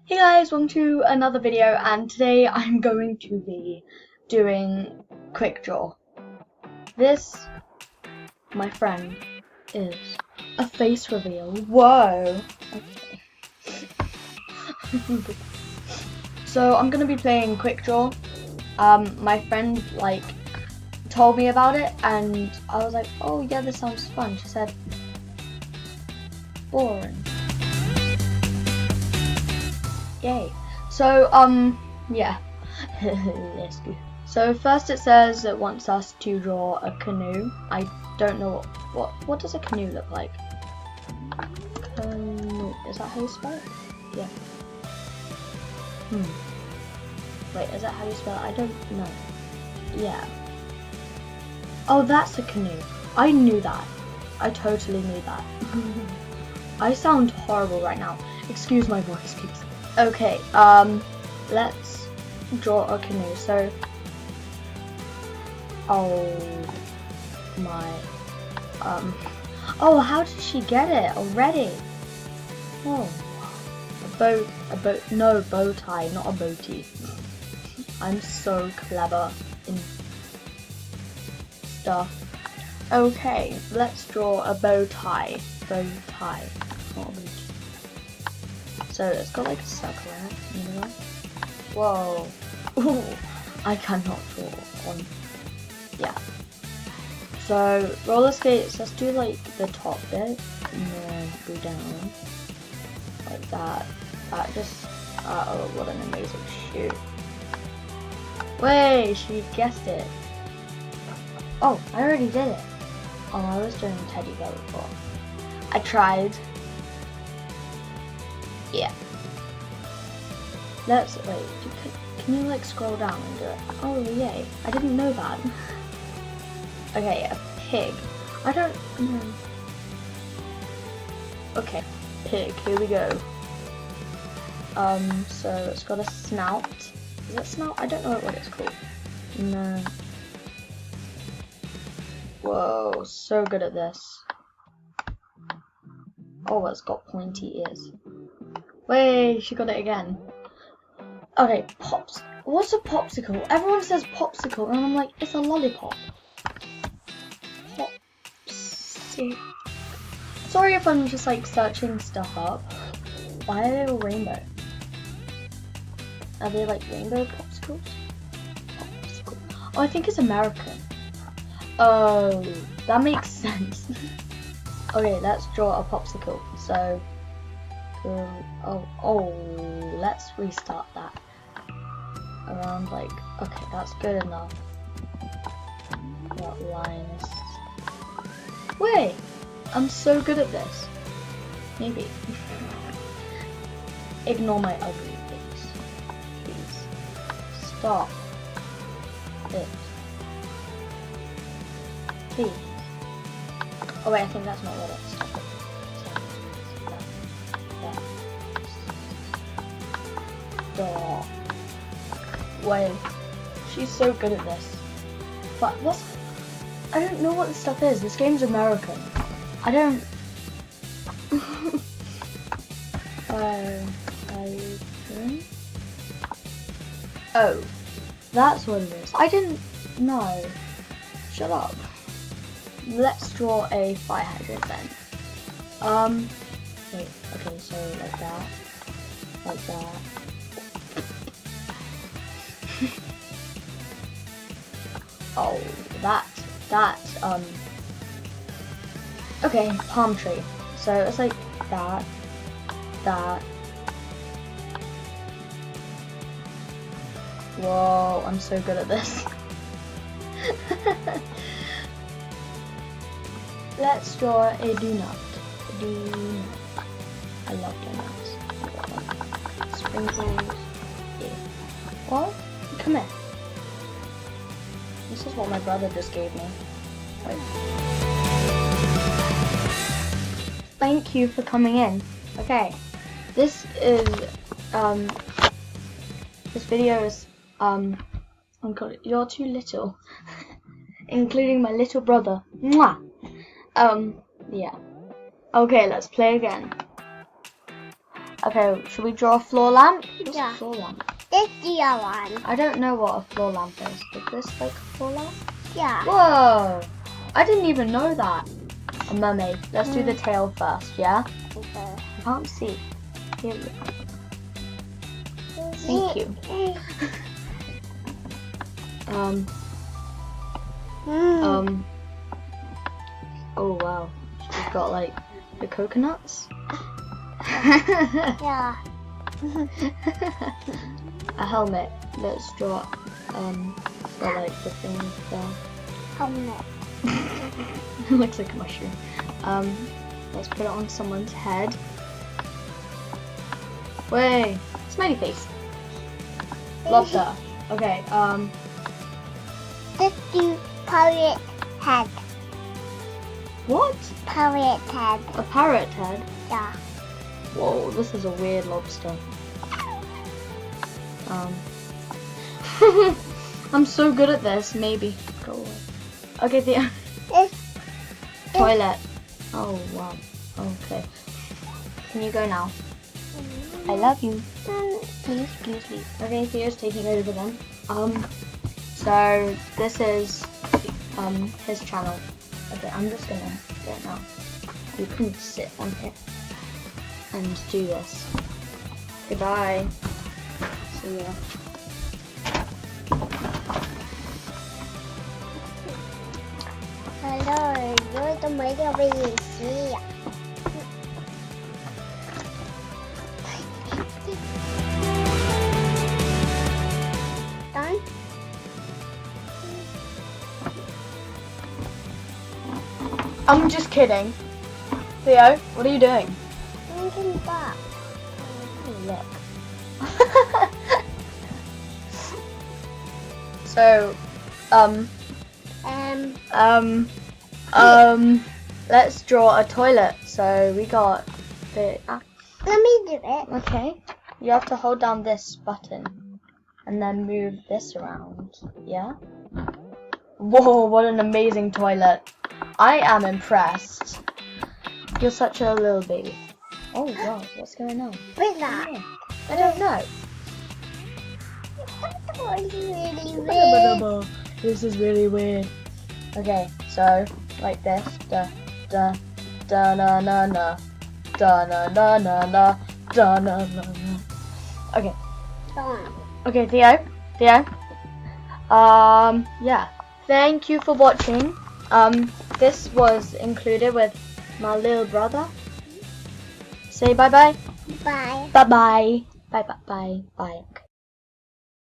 Hey guys, welcome to another video, and today I'm going to be doing quick draw. This, my friend, is a face reveal. Whoa! Okay. So I'm gonna be playing quick draw. My friend told me about it, and I was like, oh yeah, this sounds fun. She said, boring. Yay. So, yeah. Let's go. So first it says it wants us to draw a canoe. I don't know what does a canoe look like? Canoe. Is that how you spell it? Yeah. Wait, is that how you spell it? I don't know. Yeah. Oh, that's a canoe. I knew that. I totally knew that. I sound horrible right now. Excuse my voice, please. Okay, let's draw a canoe. So, oh my, oh, how did she get it already? Oh, a boat, no, bow tie, not a boatie. I'm so clever in stuff. Okay, let's draw a bow tie, not a boatie. So it's got like a circle in it, you know? Whoa. Ooh, I cannot draw on. Yeah. So roller skates, let's do like the top bit and then go down. Like that. That just oh, what an amazing shoot. Wait, she guessed it. Oh, I already did it. Oh, I was doing teddy bear before. I tried. Yeah. Let's wait. Can you like scroll down and do it? Oh yay! I didn't know that. Okay, a pig. I don't know. Okay, pig. Here we go. So it's got a snout. Is it snout? I don't know what it's called. No. Whoa! So good at this. Oh, it's got pointy ears. Wait, she got it again. Okay, pops. What's a popsicle? Everyone says popsicle, and I'm like, it's a lollipop. Popsicle. Sorry if I'm just like searching stuff up. Why are they all rainbow? Are they like rainbow popsicles? Popsicle. Oh, I think it's American. Oh, that makes sense. Okay, let's draw a popsicle. So. Oh, let's restart that. Around like, okay, that's good enough. What lines? Wait, I'm so good at this. Maybe. Ignore my ugly face. Please. Stop it. Please. Oh wait, I think that's not what it's. Stop it. Stop. Wait, she's so good at this. But I don't know what this stuff is. This game's American. I don't. Oh, that's what it is. I didn't know. Shut up. Let's draw a fire hydrant then. Wait. Okay, so like that. Like that. Oh, that, okay, palm tree. So it's like that. Whoa, I'm so good at this. Let's draw a donut. I love donuts. Sprinkles. Yeah. What? Come here. This is what my brother just gave me. Wait. Thank you for coming in. Okay. This is this video is oh god, you're too little. Including my little brother. Mwah! Yeah. Okay, let's play again. Okay, should we draw a floor lamp? What's Yeah. a floor lamp? This the other one. I don't know what a floor lamp is. Is this like a floor lamp? Yeah. Whoa! I didn't even know that. A mermaid. Let's do the tail first, yeah? Okay. I can't see. Here we go. Thank you. Oh wow. She's got like the coconuts. Yeah. A helmet. Let's draw for like the thing there. Helmet. It looks like a mushroom. Let's put it on someone's head. Wait, smiley face. Lobster. Okay, This the pirate head. what? Pirate head. A parrot head? Yeah. Whoa, this is a weird lobster. I'm so good at this, maybe. Go away. Okay, the toilet. Oh, wow. Okay. Can you go now? I love you. Please, please leave. Okay, Theo's taking over then. So this is his channel. Okay, I'm just gonna do it now. You can sit on here and do this. Goodbye. See ya. Hello, you're the middle of the sea. Done? I'm just kidding. Theo, what are you doing? I'm getting back. Look. So, let's draw a toilet. So we got the. Let me do it. Okay. You have to hold down this button and then move this around. Yeah. Whoa! What an amazing toilet. I am impressed. You're such a little baby. Oh wow! What's going on? What's that? I don't know. Really weird. This is really weird. Okay, so like this, da da da na na na, da na na na na, da na na na. Okay. Done. Okay, Theo. Yeah. Thank you for watching. This was included with my little brother. Say bye bye. Bye. Bye bye. Bye bye bye bye.